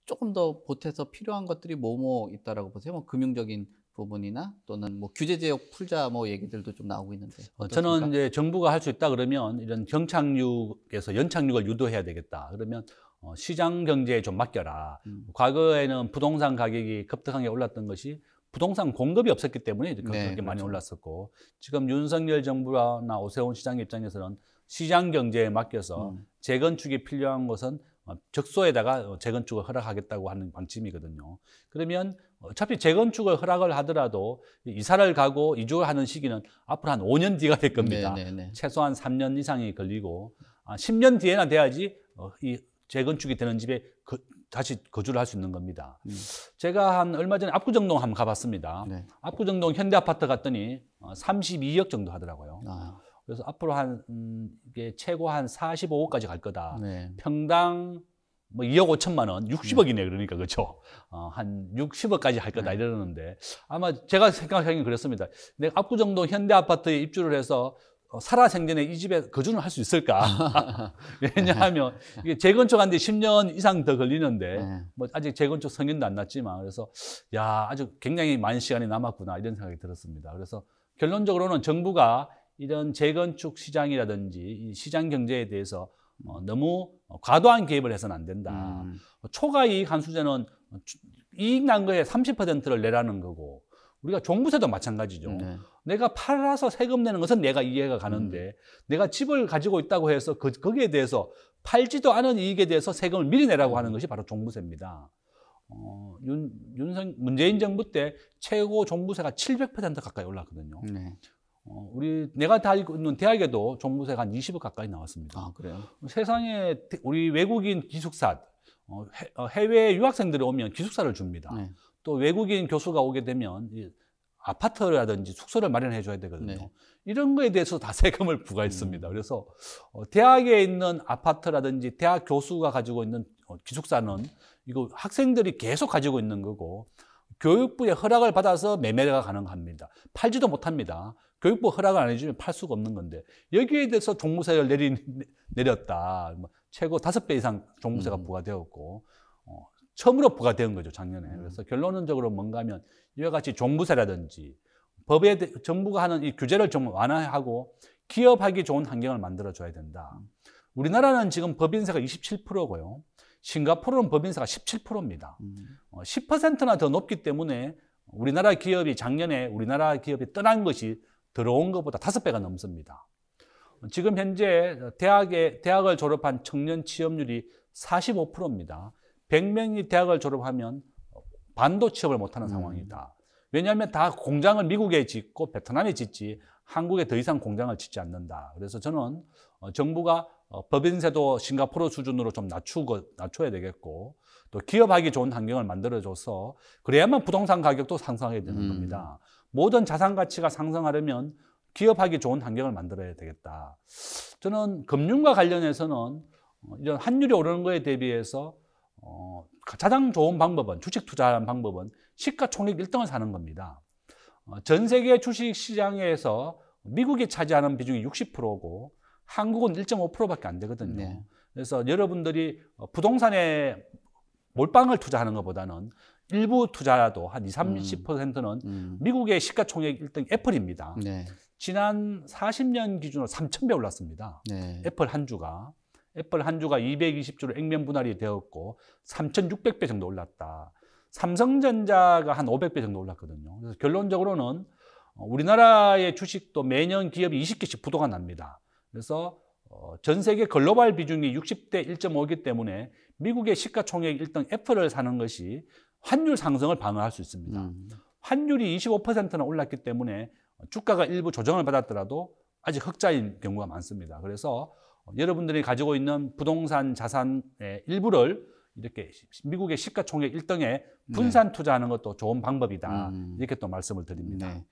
조금 더 보태서 필요한 것들이 뭐뭐 있다라고 보세요? 뭐 금융적인 부분이나 또는 뭐 규제 제역 풀자 뭐 얘기들도 좀 나오고 있는데 어떻습니까? 저는 이제 정부가 할 수 있다 그러면 이런 경착륙에서 연착륙을 유도해야 되겠다. 그러면 시장 경제에 좀 맡겨라. 과거에는 부동산 가격이 급등하게 올랐던 것이 부동산 공급이 없었기 때문에 네, 그렇게 많이 그렇죠. 올랐었고, 지금 윤석열 정부나 오세훈 시장 입장에서는 시장 경제에 맡겨서 재건축이 필요한 것은 적소에다가 재건축을 허락하겠다고 하는 방침이거든요. 그러면 어차피 재건축을 허락을 하더라도 이사를 가고 이주를 하는 시기는 앞으로 한 5년 뒤가 될 겁니다. 네네네. 최소한 3년 이상이 걸리고 10년 뒤에나 돼야지 이 재건축이 되는 집에 다시 거주를 할 수 있는 겁니다. 제가 한 얼마 전에 압구정동 한번 가봤습니다. 네. 압구정동 현대아파트 갔더니 32억 정도 하더라고요. 아, 그래서 앞으로 이게 최고 한 45억까지 갈 거다. 네. 평당 뭐 2억 5천만 원, 60억이네 그러니까 그렇죠. 한 60억까지 할 거다 이러는데, 아마 제가 생각하기엔 그렇습니다. 내가 압구정동 현대아파트에 입주를 해서 살아생전에 이 집에 거주는 할 수 있을까? 왜냐하면 이게 재건축하는데 10년 이상 더 걸리는데 네. 뭐 아직 재건축 성인도 안 났지만, 그래서 야, 아주 굉장히 많은 시간이 남았구나 이런 생각이 들었습니다. 그래서 결론적으로는 정부가 이런 재건축 시장이라든지 이 시장 경제에 대해서 너무 과도한 개입을 해서는 안 된다. 초과이익 한수제는 이익 난 거에 30%를 내라는 거고, 우리가 종부세도 마찬가지죠. 네. 내가 팔아서 세금 내는 것은 내가 이해가 가는데 내가 집을 가지고 있다고 해서 거기에 대해서 팔지도 않은 이익에 대해서 세금을 미리 내라고 하는 것이 바로 종부세입니다. 문재인 정부 때 최고 종부세가 700% 가까이 올랐거든요. 네. 내가 다니고 있는 대학에도 종부세가 한 20억 가까이 나왔습니다. 아, 그래요? 세상에 우리 외국인 기숙사, 해외 유학생들이 오면 기숙사를 줍니다. 네. 또 외국인 교수가 오게 되면 아파트라든지 숙소를 마련해 줘야 되거든요. 네. 이런 거에 대해서 다 세금을 부과했습니다. 그래서 대학에 있는 아파트라든지 대학 교수가 가지고 있는 기숙사는 이거 학생들이 계속 가지고 있는 거고, 교육부의 허락을 받아서 매매가 가능합니다. 팔지도 못합니다. 교육부 허락을 안 해주면 팔 수가 없는 건데, 여기에 대해서 종부세를 내렸다. 최고 5배 이상 종부세가 부과되었고, 처음으로 부과된 거죠, 작년에. 그래서 결론적으로 뭔가 하면 이와 같이 종부세라든지 정부가 하는 이 규제를 좀 완화하고 기업하기 좋은 환경을 만들어줘야 된다. 우리나라는 지금 법인세가 27%고요. 싱가포르는 법인세가 17%입니다. 10%나 더 높기 때문에 우리나라 기업이 작년에 우리나라 기업이 떠난 것이 들어온 것보다 5배가 넘습니다. 지금 현재 대학을 졸업한 청년 취업률이 45%입니다. 100명이 대학을 졸업하면 반도 취업을 못하는 상황이다. 왜냐하면 다 공장을 미국에 짓고 베트남에 짓지 한국에 더 이상 공장을 짓지 않는다. 그래서 저는 정부가 법인세도 싱가포르 수준으로 좀 낮춰야 되겠고, 또 기업하기 좋은 환경을 만들어줘서 그래야만 부동산 가격도 상승하게 되는 겁니다. 모든 자산 가치가 상승하려면 기업하기 좋은 환경을 만들어야 되겠다. 저는 금융과 관련해서는 이런 환율이 오르는 거에 대비해서 가장 좋은 방법은, 주식 투자하는 방법은 시가총액 1등을 사는 겁니다. 전 세계 주식 시장에서 미국이 차지하는 비중이 60%고 한국은 1.5%밖에 안 되거든요. 네. 그래서 여러분들이 부동산에 몰빵을 투자하는 것보다는 일부 투자라도 한 20, 30%는 미국의 시가총액 1등 애플입니다. 네. 지난 40년 기준으로 3,000배 올랐습니다. 네. 애플 한 주가 220주로 액면 분할이 되었고 3,600배 정도 올랐다. 삼성전자가 한 500배 정도 올랐거든요. 그래서 결론적으로는 우리나라의 주식도 매년 기업이 20개씩 부도가 납니다. 그래서 전 세계 글로벌 비중이 60대 1.5이기 때문에 미국의 시가총액 1등 애플을 사는 것이 환율 상승을 방어할 수 있습니다. 환율이 25%나 올랐기 때문에 주가가 일부 조정을 받았더라도 아직 흑자인 경우가 많습니다. 그래서 여러분들이 가지고 있는 부동산 자산의 일부를 이렇게 미국의 시가총액 1등에 분산 투자하는 것도 좋은 방법이다. 이렇게 또 말씀을 드립니다. 네.